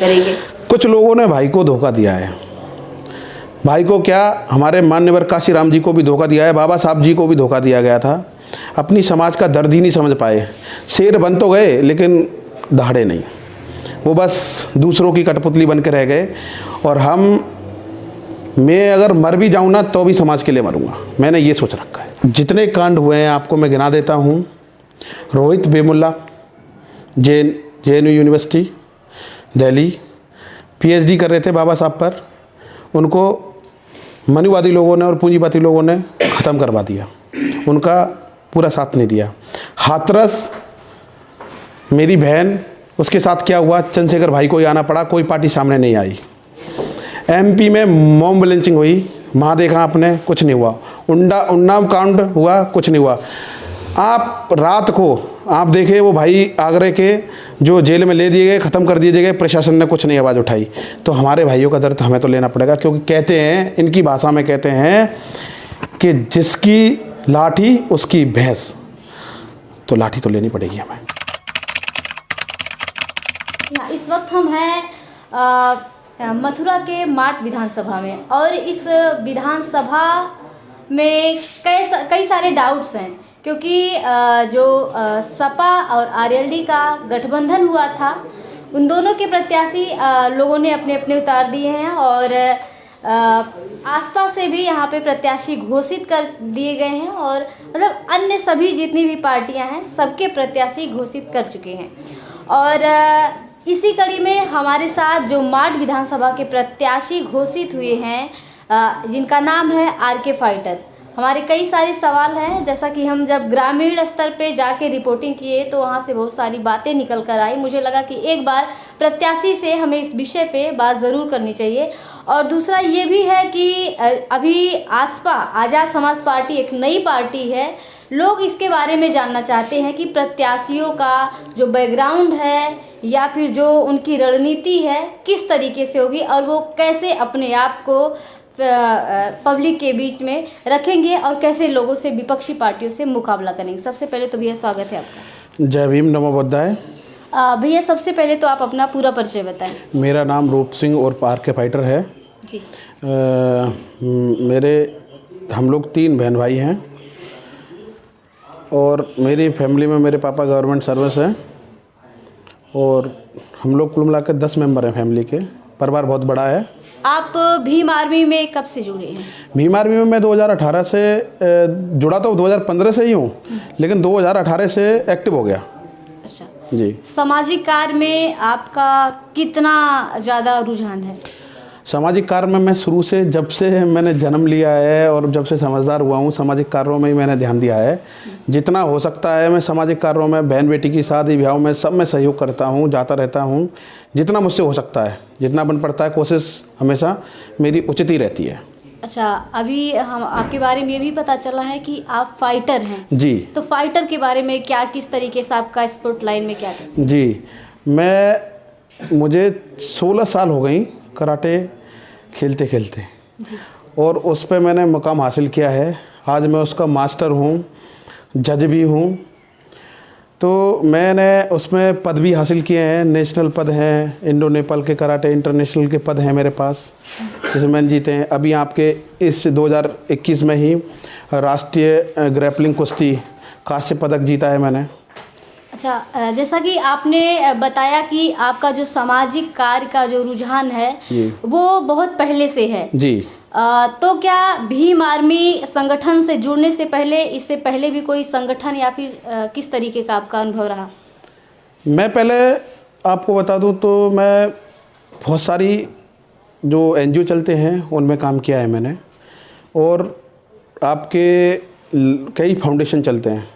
करेंगे। कुछ लोगों ने भाई को धोखा दिया है। भाई को क्या, हमारे मान्यवर काशीराम जी को भी धोखा दिया है, बाबा साहब जी को भी धोखा दिया गया था। अपनी समाज का दर्द ही नहीं समझ पाए। शेर बन तो गए लेकिन दहाड़े नहीं, वो बस दूसरों की कठपुतली बन के रह गए। और मैं अगर मर भी जाऊँ ना तो भी समाज के लिए मरूंगा, मैंने ये सोच रखा है। जितने कांड हुए हैं आपको मैं गिना देता हूँ। Rohit Vemula, JNU university Delhi, PhD कर रहे थे बाबा साहब पर, उनको मनुवादी लोगों ने और पूंजीवादी लोगों ने ख़त्म करवा दिया, उनका पूरा साथ नहीं दिया। हाथरस मेरी बहन, उसके साथ क्या हुआ, चंद्रशेखर भाई को ही आना पड़ा, कोई पार्टी सामने नहीं आई। MP में मॉब लिंचिंग हुई, वहाँ देखा आपने, कुछ नहीं हुआ। उन्नाव कांड हुआ, कुछ नहीं हुआ। आप रात को आप देखे वो भाई आगरे के जो जेल में ले दिए गए, ख़त्म कर दिए गए, प्रशासन ने कुछ नहीं आवाज़ उठाई। तो हमारे भाइयों का दर्द हमें तो लेना पड़ेगा, क्योंकि कहते हैं, इनकी भाषा में कहते हैं कि जिसकी लाठी उसकी भैंस, तो लाठी तो लेनी पड़ेगी हमें। इस वक्त हम हैं मथुरा के माट विधानसभा में, और इस विधानसभा में कई सारे डाउट्स हैं, क्योंकि जो सपा और RLD का गठबंधन हुआ था, उन दोनों के प्रत्याशी लोगों ने अपने अपने उतार दिए हैं, और आसपास से भी यहाँ पे प्रत्याशी घोषित कर दिए गए हैं, और मतलब अन्य सभी जितनी भी पार्टियाँ हैं सबके प्रत्याशी घोषित कर चुके हैं। और इसी कड़ी में हमारे साथ जो माट विधानसभा के प्रत्याशी घोषित हुए हैं, जिनका नाम है RK फाइटर, हमारे कई सारे सवाल हैं। जैसा कि हम जब ग्रामीण स्तर पे जाके रिपोर्टिंग किए तो वहाँ से बहुत सारी बातें निकल कर आई। मुझे लगा कि एक बार प्रत्याशी से हमें इस विषय पे बात ज़रूर करनी चाहिए। और दूसरा ये भी है कि अभी आसपा आज़ाद समाज पार्टी एक नई पार्टी है, लोग इसके बारे में जानना चाहते हैं कि प्रत्याशियों का जो बैकग्राउंड है या फिर जो उनकी रणनीति है किस तरीके से होगी, और वो कैसे अपने आप को पब्लिक के बीच में रखेंगे और कैसे लोगों से, विपक्षी पार्टियों से मुकाबला करेंगे। सबसे पहले तो भैया स्वागत है आपका। जय भीम, नमो बुद्धाय। भैया सबसे पहले तो आप अपना पूरा परिचय बताएं। मेरा नाम रूप सिंह और RK फाइटर है जी। हम लोग 3 बहन भाई हैं, और मेरी फैमिली में मेरे पापा गवर्नमेंट सर्विस हैं, और हम लोग कुल मिला के 10 मेंबर हैं फैमिली के। परिवार बहुत बड़ा है। आप भीम आर्मी में कब से जुड़े हैं? भीम आर्मी में मैं 2018 से जुड़ा, तो 2015 से ही हूँ, लेकिन 2018 से एक्टिव हो गया। अच्छा जी। सामाजिक कार्य में आपका कितना ज़्यादा रुझान है? सामाजिक कार्य में मैं शुरू से, जब से मैंने जन्म लिया है और जब से समझदार हुआ हूँ, सामाजिक कार्यों में ही मैंने ध्यान दिया है। जितना हो सकता है मैं सामाजिक कार्यों में, बहन बेटी की शादी ब्याह में सब में सहयोग करता हूँ, जाता रहता हूँ, जितना मुझसे हो सकता है, जितना बन पड़ता है, कोशिश हमेशा मेरी उचित ही रहती है। अच्छा, अभी हम आपके बारे में ये भी पता चला है कि आप फाइटर हैं। जी। तो फाइटर के बारे में क्या, किस तरीके से आपका स्पोर्ट लाइन में क्या है? जी, मुझे 16 साल हो गई कराटे खेलते खेलते, और उस पे मैंने मुकाम हासिल किया है। आज मैं उसका मास्टर हूँ, जज भी हूँ। तो मैंने उसमें पद भी हासिल किए हैं, नेशनल पद हैं, इंडो नेपाल के कराटे इंटरनेशनल के पद हैं मेरे पास, जिसे मैंने जीते हैं। अभी आपके इस 2021 में ही राष्ट्रीय ग्रैपलिंग कुश्ती कांस्य पदक जीता है मैंने। अच्छा, जैसा कि आपने बताया कि आपका जो सामाजिक कार्य का जो रुझान है वो बहुत पहले से है। जी। तो क्या भीम आर्मी संगठन से जुड़ने से पहले, इससे पहले भी कोई संगठन या फिर किस तरीके का आपका अनुभव रहा? मैं पहले आपको बता दूं तो मैं बहुत सारी जो NGO चलते हैं उनमें काम किया है मैंने, और आपके कई फाउंडेशन चलते हैं,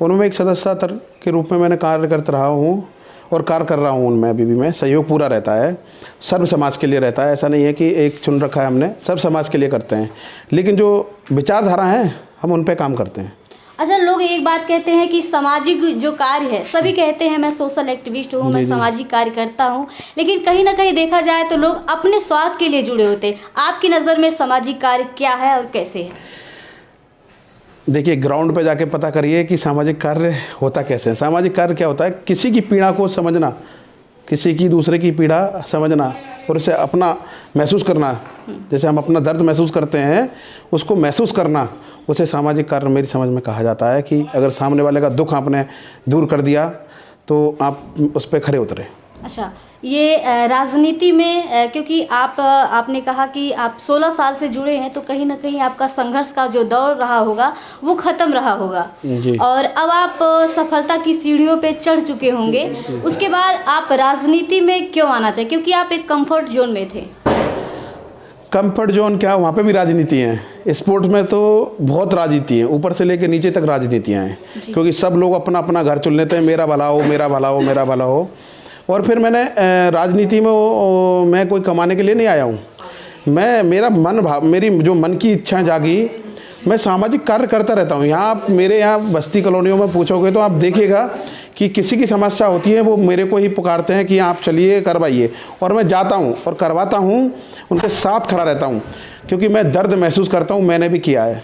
उनमें एक सदस्य के रूप में मैंने कार्य करता रहा हूँ और कार्य कर रहा हूँ। उनमें अभी भी मैं सहयोग पूरा रहता है, सर्व समाज के लिए रहता है। ऐसा नहीं है कि एक चुन रखा है हमने, सर्व समाज के लिए करते हैं, लेकिन जो विचारधारा हैं हम उन पे काम करते हैं। अच्छा, लोग एक बात कहते हैं कि सामाजिक जो कार्य है, सभी कहते हैं मैं सोशल एक्टिविस्ट हूँ, मैं सामाजिक कार्य करता हूँ, लेकिन कहीं ना कहीं देखा जाए तो लोग अपने स्वार्थ के लिए जुड़े होते हैं। आपकी नज़र में सामाजिक कार्य क्या है और कैसे है? देखिए, ग्राउंड पे जाके पता करिए कि सामाजिक कार्य होता कैसे है। सामाजिक कार्य क्या होता है, किसी की पीड़ा को समझना, किसी की दूसरे की पीड़ा समझना और उसे अपना महसूस करना, जैसे हम अपना दर्द महसूस करते हैं उसको महसूस करना, उसे सामाजिक कार्य मेरी समझ में कहा जाता है। कि अगर सामने वाले का दुख आपने दूर कर दिया तो आप उस पर खरे उतरे। अच्छा, ये राजनीति में क्योंकि आपने कहा कि आप 16 साल से जुड़े हैं, तो कहीं ना कहीं आपका संघर्ष का जो दौर रहा होगा वो ख़त्म रहा होगा जी। और अब आप सफलता की सीढ़ियों पे चढ़ चुके होंगे। उसके बाद आप राजनीति में क्यों आना चाहिए? क्योंकि आप एक कंफर्ट जोन में थे। कंफर्ट जोन क्या, वहाँ पे भी राजनीति है। स्पोर्ट्स में तो बहुत राजनीति है, ऊपर से लेकर नीचे तक राजनीतियाँ हैं, क्योंकि सब लोग अपना अपना घर चुन लेते हैं, मेरा भला हो, मेरा भला हो, मेरा भला हो। और फिर मैंने राजनीति में मैं कोई कमाने के लिए नहीं आया हूँ। मेरी जो मन की इच्छा जागी, मैं सामाजिक कार्य करता रहता हूँ। यहाँ आप मेरे यहाँ बस्ती कॉलोनियों में पूछोगे तो आप देखिएगा कि किसी की समस्या होती है वो मेरे को ही पुकारते हैं कि आप चलिए करवाइए, और मैं जाता हूँ और करवाता हूँ, उनके साथ खड़ा रहता हूँ, क्योंकि मैं दर्द महसूस करता हूँ, मैंने भी किया है।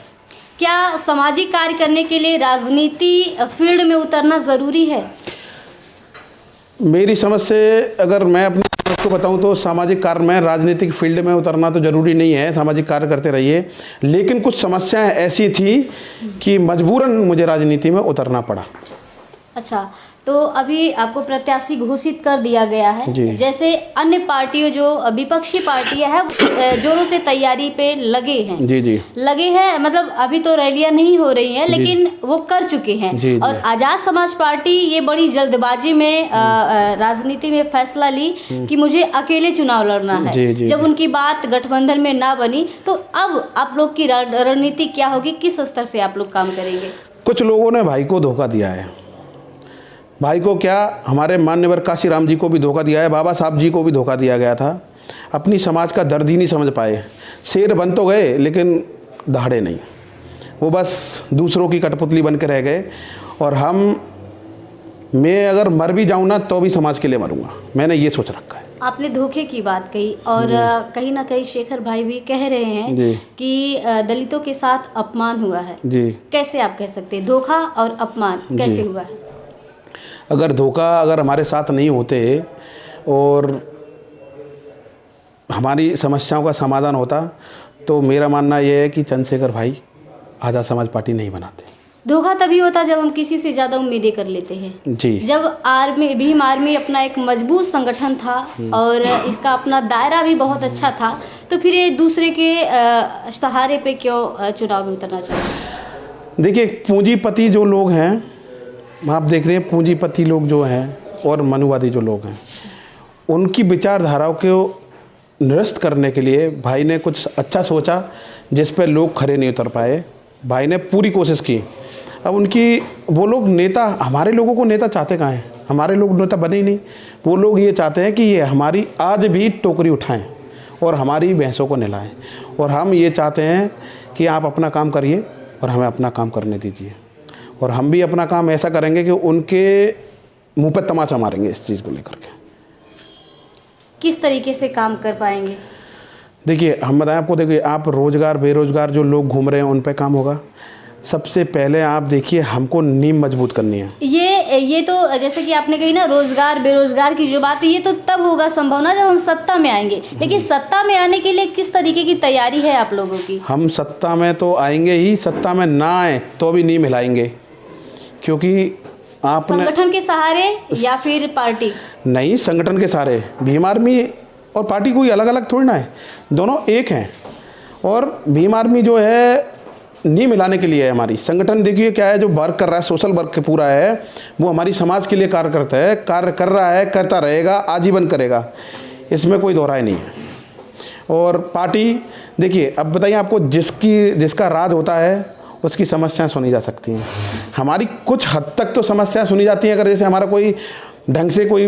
क्या सामाजिक कार्य करने के लिए राजनीति फील्ड में उतरना ज़रूरी है? मेरी समझ से अगर मैं अपनी समझ को बताऊं तो सामाजिक कार्य में राजनीतिक फील्ड में उतरना तो ज़रूरी नहीं है, सामाजिक कार्य करते रहिए। लेकिन कुछ समस्याएं ऐसी थी कि मजबूरन मुझे राजनीति में उतरना पड़ा। अच्छा, तो अभी आपको प्रत्याशी घोषित कर दिया गया है। जी। जैसे अन्य पार्टियों जो विपक्षी पार्टियां हैं जोरों से तैयारी पे लगे हैं। जी जी लगे हैं, मतलब अभी तो रैलियां नहीं हो रही हैं, लेकिन वो कर चुके हैं। जी, और आज़ाद समाज पार्टी ये बड़ी जल्दबाजी में राजनीति में फैसला ली कि मुझे अकेले चुनाव लड़ना है। जी, जब उनकी बात गठबंधन में ना बनी, तो अब आप लोग की रणनीति क्या होगी? किस स्तर से आप लोग काम करेंगे? कुछ लोगों ने भाई को धोखा दिया है। भाई को क्या, हमारे माननीय काशी राम जी को भी धोखा दिया है, बाबा साहब जी को भी धोखा दिया गया था। अपनी समाज का दर्द ही नहीं समझ पाए। शेर बन तो गए लेकिन दहाड़े नहीं, वो बस दूसरों की कठपुतली बन के रह गए। और मैं अगर मर भी जाऊँ ना तो भी समाज के लिए मरूंगा, मैंने ये सोच रखा है। आपने धोखे की बात कही और कहीं ना कहीं शेखर भाई भी कह रहे हैं कि दलितों के साथ अपमान हुआ है जी। कैसे आप कह सकते हैं धोखा और अपमान कैसे हुआ है? अगर हमारे साथ नहीं होते और हमारी समस्याओं का समाधान होता तो मेरा मानना यह है कि चंद्रशेखर भाई आज़ाद समाज पार्टी नहीं बनाते। धोखा तभी होता जब हम किसी से ज़्यादा उम्मीदें कर लेते हैं। जी। जब भीम आर्मी अपना एक मजबूत संगठन था और इसका अपना दायरा भी बहुत अच्छा था, तो फिर ये दूसरे के सहारे पे क्यों चुनाव में उतरना चाहिए? देखिए, पूंजीपति जो लोग हैं, आप देख रहे हैं, पूंजीपति लोग जो हैं और मनुवादी जो लोग हैं, उनकी विचारधाराओं को निरस्त करने के लिए भाई ने कुछ अच्छा सोचा जिस पर लोग खरे नहीं उतर पाए। भाई ने पूरी कोशिश की। अब वो लोग नेता, हमारे लोगों को नेता चाहते कहाँ हैं? हमारे लोग नेता बने ही नहीं। वो लोग ये चाहते हैं कि ये हमारी आज भी टोकरी उठाएं और हमारी भैंसों को नहलाएं, और हम ये चाहते हैं कि आप अपना काम करिए और हमें अपना काम करने दीजिए, और हम भी अपना काम ऐसा करेंगे कि उनके मुंह पर तमाचा मारेंगे इस चीज़ को लेकर के। किस तरीके से काम कर पाएंगे? देखिए, हम बताएं आपको, देखिए, आप रोज़गार बेरोज़गार जो लोग घूम रहे हैं उन पे काम होगा। सबसे पहले आप देखिए, हमको नींव मजबूत करनी है। ये तो जैसे कि आपने कही ना, रोज़गार बेरोज़गार की जो बात है, ये तो तब होगा संभव ना जब हम सत्ता में आएंगे। लेकिन सत्ता में आने के लिए किस तरीके की तैयारी है आप लोगों की? हम सत्ता में तो आएंगे ही, सत्ता में ना आए तो भी नींव हिलाएंगे, क्योंकि आपने संगठन के सहारे या फिर पार्टी? नहीं, संगठन के सहारे। भीम आर्मी और पार्टी कोई अलग अलग थोड़ी ना है, दोनों एक हैं। और भीम आर्मी जो है नींव मिलाने के लिए है हमारी। संगठन देखिए क्या है, जो वर्क कर रहा है, सोशल वर्क पूरा है, वो हमारी समाज के लिए कार्य करता है, कार्य कर रहा है, करता रहेगा, आजीवन करेगा, इसमें कोई दोहराई नहीं है। और पार्टी देखिए, अब बताइए आपको, जिसका राज होता है उसकी समस्याएं सुनी जा सकती हैं। हमारी कुछ हद तक तो समस्याएं सुनी जाती हैं। अगर जैसे हमारा कोई ढंग से कोई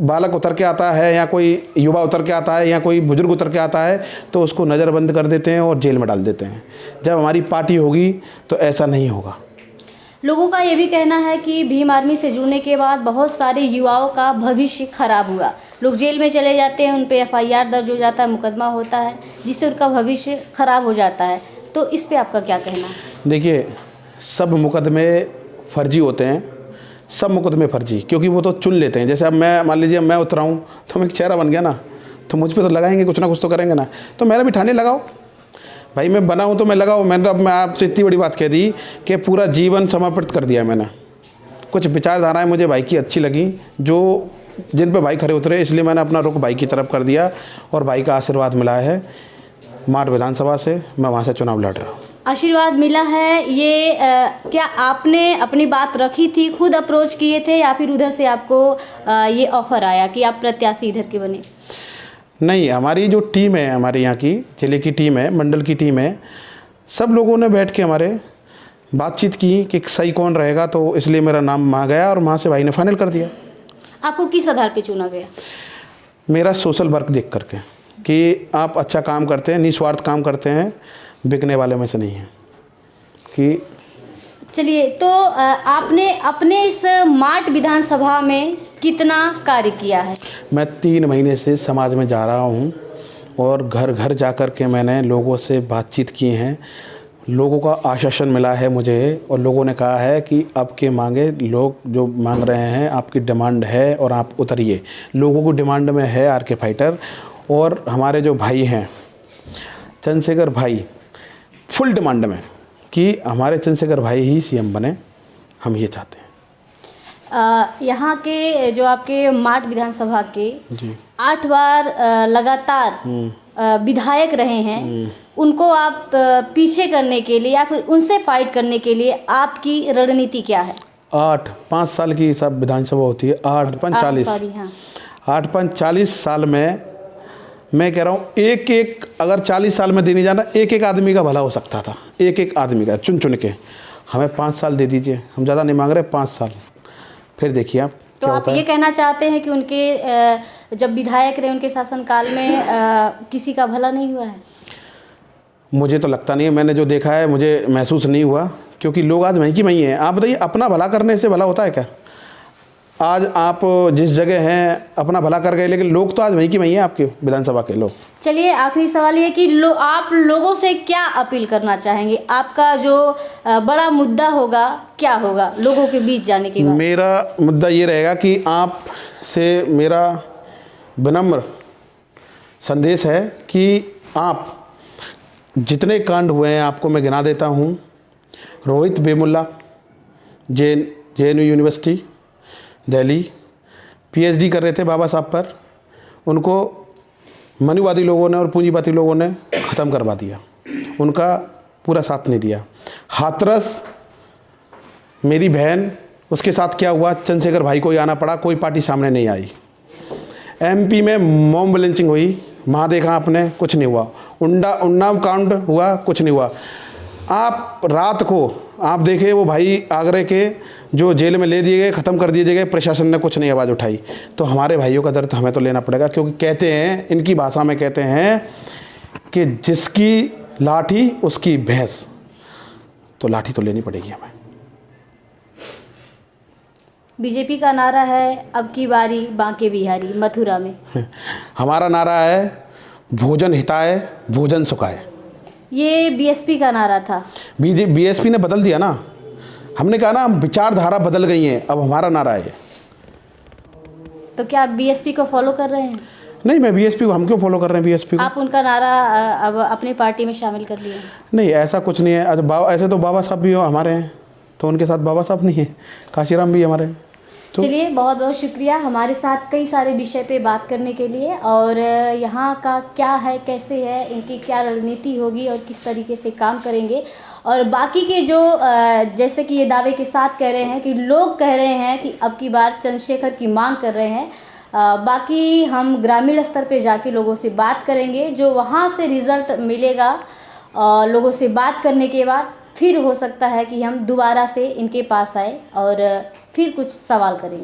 बालक उतर के आता है या कोई युवा उतर के आता है या कोई बुजुर्ग उतर के आता है तो उसको नज़रबंद कर देते हैं और जेल में डाल देते हैं। जब हमारी पार्टी होगी तो ऐसा नहीं होगा। लोगों का ये भी कहना है कि भीम आर्मी से जुड़ने के बाद बहुत सारे युवाओं का भविष्य खराब हुआ, लोग जेल में चले जाते हैं, उन पे FIR दर्ज हो जाता है, मुकदमा होता है, जिससे उनका भविष्य खराब हो जाता है। तो इस पे आपका क्या कहना है? देखिए, सब मुकदमे फर्जी होते हैं, सब मुकदमे फर्जी, क्योंकि वो तो चुन लेते हैं। जैसे अब मैं मान लीजिए मैं उतरा हूँ तो मैं एक चेहरा बन गया ना, तो मुझ पर तो लगाएंगे, कुछ ना कुछ तो करेंगे ना, तो मेरा भी ठाने लगाओ भाई, मैं बना हूँ तो मैं लगाओ। मैंने तो अब मैं आपसे इतनी बड़ी बात कह दी कि पूरा जीवन समर्पित कर दिया मैंने। कुछ विचारधाराएं मुझे भाई की अच्छी लगी, जो जिन पे भाई खरे उतरे, इसलिए मैंने अपना रुख भाई की तरफ कर दिया और भाई का आशीर्वाद मिला है माठ विधानसभा से, मैं वहाँ से चुनाव लड़ रहा हूँ। आशीर्वाद मिला है ये क्या आपने अपनी बात रखी थी, खुद अप्रोच किए थे, या फिर उधर से आपको ये ऑफर आया कि आप प्रत्याशी इधर के बने? नहीं, हमारी जो टीम है, हमारे यहाँ की जिले की टीम है, मंडल की टीम है, सब लोगों ने बैठ के हमारे बातचीत की कि सही कौन रहेगा, तो इसलिए मेरा नाम वहाँ गया और वहाँ से भाई ने फाइनल कर दिया। आपको किस आधार पे चुना गया? मेरा सोशल वर्क देख करके कि आप अच्छा काम करते हैं, निस्वार्थ काम करते हैं, बिकने वाले में से नहीं हैं कि। चलिए, तो आपने अपने इस माठ विधानसभा में कितना कार्य किया है? मैं 3 महीने से समाज में जा रहा हूँ और घर घर जा कर के मैंने लोगों से बातचीत की हैं, लोगों का आश्वासन मिला है मुझे, और लोगों ने कहा है कि आपके मांगे लोग जो मांग रहे हैं, आपकी डिमांड है और आप उतरिए। लोगों को डिमांड में है आरके फाइटर, और हमारे जो भाई हैं चंद्रशेखर भाई फुल डिमांड में कि हमारे चंद्रशेखर भाई ही सीएम बने, हम ये चाहते हैं। यहाँ के जो आपके माठ विधानसभा के जी 8 बार लगातार विधायक रहे हैं, उनको आप पीछे करने के लिए या फिर उनसे फाइट करने के लिए आपकी रणनीति क्या है? 5 साल की सब विधानसभा होती है, 8 5 40, 8 5 40 साल में मैं कह रहा हूँ एक एक, अगर 40 साल में देने जाना, एक एक आदमी का भला हो सकता था, एक एक आदमी का चुन चुन के। हमें 5 साल दे दीजिए, हम ज़्यादा नहीं मांग रहे, 5 साल, फिर देखिए आप। तो आप ये कहना चाहते हैं कि उनके जब विधायक रहे उनके शासनकाल में किसी का भला नहीं हुआ है? मुझे तो लगता नहीं है, मैंने जो देखा है मुझे महसूस नहीं हुआ, क्योंकि लोग आज वहीं की वहीं हैं। आप बताइए, अपना भला करने से भला होता है क्या? आज आप जिस जगह हैं अपना भला कर गए, लेकिन लोग तो आज वहीं की वहीं हैं, आपके विधानसभा के लोग। चलिए, आखिरी सवाल ये कि आप लोगों से क्या अपील करना चाहेंगे? आपका जो बड़ा मुद्दा होगा क्या होगा लोगों के बीच जाने के बाद? मेरा मुद्दा ये रहेगा कि आप से मेरा विनम्र संदेश है कि आप जितने कांड हुए हैं आपको मैं गिना देता हूँ। Rohit Vemula, JNU university Delhi, PhD कर रहे थे बाबा साहब पर, उनको मनुवादी लोगों ने और पूंजीवादी लोगों ने ख़त्म करवा दिया, उनका पूरा साथ नहीं दिया। हाथरस मेरी बहन, उसके साथ क्या हुआ, चंद्रशेखर भाई को ही आना पड़ा, कोई पार्टी सामने नहीं आई। MP में मॉब लिंचिंग हुई, वहाँ देखा आपने, कुछ नहीं हुआ। उन्नाव कांड हुआ, कुछ नहीं हुआ। आप रात को आप देखे वो भाई आगरे के जो जेल में ले दिए गए, ख़त्म कर दिए गए, प्रशासन ने कुछ नहीं आवाज़ उठाई। तो हमारे भाइयों का दर्द हमें तो लेना पड़ेगा, क्योंकि कहते हैं, इनकी भाषा में कहते हैं कि जिसकी लाठी उसकी भैंस, तो लाठी तो लेनी पड़ेगी हमें। बीजेपी का नारा है अब की बारी बांके बिहारी मथुरा में। हमारा नारा है भोजन हिताय भोजन सुखाय। ये BSP का नारा था। BSP ने बदल दिया ना, हमने कहा ना विचारधारा बदल गई है, अब हमारा नारा है। तो क्या आप BSP को फॉलो कर रहे हैं? नहीं, मैं BSP को, हम क्यों फॉलो कर रहे हैं BSP को? आप उनका नारा अब अपनी पार्टी में शामिल कर लिए? नहीं, ऐसा कुछ नहीं है। अच्छा, ऐसे तो बाबा साहब भी हमारे हैं, तो उनके साथ बाबा साहब नहीं है, काशीराम भी हमारे हैं। तो चलिए, बहुत बहुत शुक्रिया हमारे साथ कई सारे विषय पे बात करने के लिए, और यहाँ का क्या है, कैसे है, इनकी क्या रणनीति होगी और किस तरीके से काम करेंगे, और बाकी के जो जैसे कि ये दावे के साथ कह रहे हैं कि लोग कह रहे हैं कि अब की बार चंद्रशेखर की मांग कर रहे हैं, बाकी हम ग्रामीण स्तर पे जाके लोगों से बात करेंगे। जो वहाँ से रिज़ल्ट मिलेगा लोगों से बात करने के बाद, फिर हो सकता है कि हम दोबारा से इनके पास आए और फिर कुछ सवाल करेंगे।